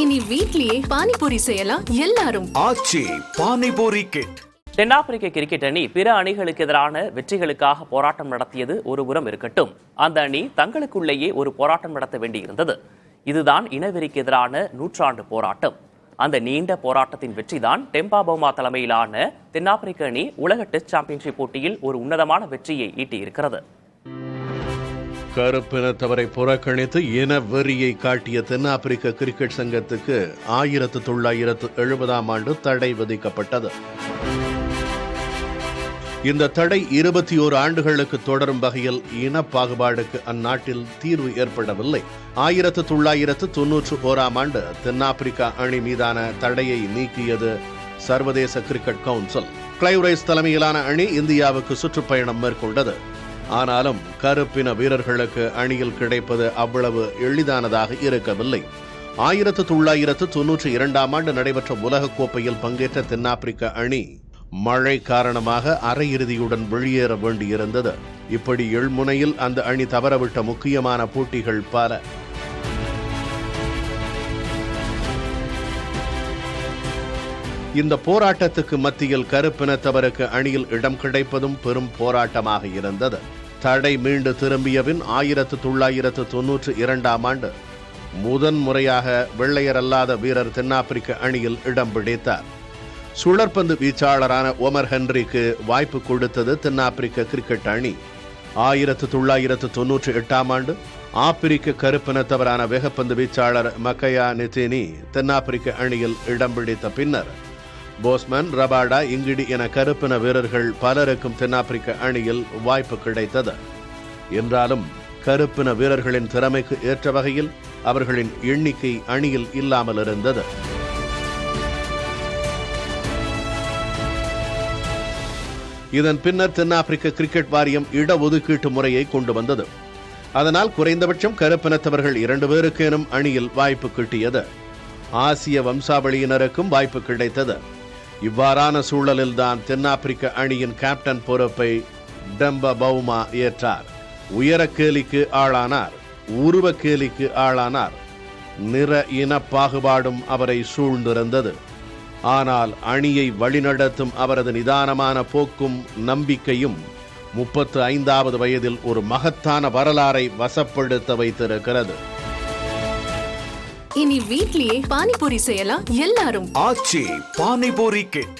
இனி வீட்லயே பானிபூரி செய்யலாம் எல்லாரும். ஆச்சி பானிபூரி கிட். தென்னாப்பிரிக்க கிரிக்கெட் அணி பிற அணிகளுக்கு எதிரான வெற்றிகளுக்காக போராட்டம் நடத்தியது ஒரு புறம் இருக்கட்டும், அந்த அணி தங்களுக்குள்ளேயே ஒரு போராட்டம் நடத்த வேண்டியிருந்தது. இதுதான் இனவெறிக்கு எதிரான நூற்றாண்டு போராட்டம். அந்த நீண்ட போராட்டத்தின் வெற்றிதான் டெம்பா பவுமா தலைமையிலான தென்னாப்பிரிக்க அணி உலக டெஸ்ட் சாம்பியன்ஷிப் போட்டியில் ஒரு உன்னதமான வெற்றியை ஈட்டியிருக்கிறது. கருப்பினத்தவரை புறக்கணித்து இன வெறியை காட்டிய தென்னாப்பிரிக்க கிரிக்கெட் சங்கத்துக்கு 1970ஆம் ஆண்டு தடை விதிக்கப்பட்டது. இந்த தடை 21 ஆண்டுகளுக்கு தொடரும் வகையில் இன பாகுபாடுக்கு அந்நாட்டில் தீர்வு ஏற்படவில்லை. 1991ஆம் ஆண்டு தென்னாப்பிரிக்கா அணி மீதான தடையை நீக்கியது சர்வதேச கிரிக்கெட் கவுன்சில். கிளைவ் ரைஸ் தலைமையிலான அணி இந்தியாவுக்கு சுற்றுப்பயணம் மேற்கொண்டது. ஆனாலும் கருப்பின வீரர்களுக்கு அணியில் கிடைப்பது அவ்வளவு எளிதானதாக இருக்கவில்லை. 1992ஆம் ஆண்டு நடைபெற்ற உலகக்கோப்பையில் பங்கேற்ற தென்னாப்பிரிக்க அணி மழை காரணமாக அரையிறுதியுடன் வெளியேற வேண்டியிருந்தது. இப்படி எழ்முனையில் அந்த அணி தவறவிட்ட முக்கியமான போட்டிகள் பல. இந்த போராட்டத்துக்கு மத்தியில் கருப்பினத்தவருக்கு அணியில் இடம் கிடைப்பதும் பெரும் போராட்டமாக இருந்தது. தடை மீண்டு திரும்பியபின் 1992ஆம் ஆண்டு முதன்முறையாக வெள்ளையரல்லாத வீரர் தென்னாப்பிரிக்க அணியில் இடம் பிடித்தார். சுழற்பந்து வீச்சாளரான ஒமர் ஹென்ரிக்கு வாய்ப்பு கொடுத்தது தென்னாப்பிரிக்க கிரிக்கெட் அணி. 1998ஆம் ஆண்டு ஆப்பிரிக்க கருப்பினத்தவரான வேகப்பந்து வீச்சாளர் மக்கயா நிதினி தென்னாப்பிரிக்க அணியில் இடம் பிடித்த பின்னர் போஸ்மன், ரபாடா, இங்கிடி என கருப்பின வீரர்கள் பலருக்கும் தென்னாப்பிரிக்க அணியில் வாய்ப்பு கிடைத்தது. என்றாலும் கருப்பின வீரர்களின் திறமைக்கு ஏற்ற வகையில் அவர்களின் எண்ணிக்கை அணியில் இல்லாமல் இருந்தது. இதன் பின்னர் தென்னாப்பிரிக்க கிரிக்கெட் வாரியம் இடஒதுக்கீட்டு முறையை கொண்டு வந்தது. அதனால் குறைந்தபட்சம் கருப்பினத்தவர்கள் 2 பேருக்கேனும் அணியில் வாய்ப்பு கிட்டியது. ஆசிய வம்சாவளியினருக்கும் வாய்ப்பு கிடைத்தது. இவ்வாறான சூழலில்தான் தென்னாப்பிரிக்க அணியின் கேப்டன் பொறுப்பை டெம்பா பவுமா ஏற்றார். உயரக்கேலிக்கு ஆளானார், உருவக்கேலிக்கு ஆளானார். நிற இன பாகுபாடும் அவரை சூழ்ந்திருந்தது. ஆனால் அணியை வழிநடத்தும் அவரது நிதானமான போக்கும் நம்பிக்கையும் 35வது வயதில் ஒரு மகத்தான வரலாறை வசப்படுத்த வைத்திருக்கிறது. இனி வீட்லயே பானிபூரி செய்யலாம் எல்லாரும். ஆச்சி பானிபூரி கிட்.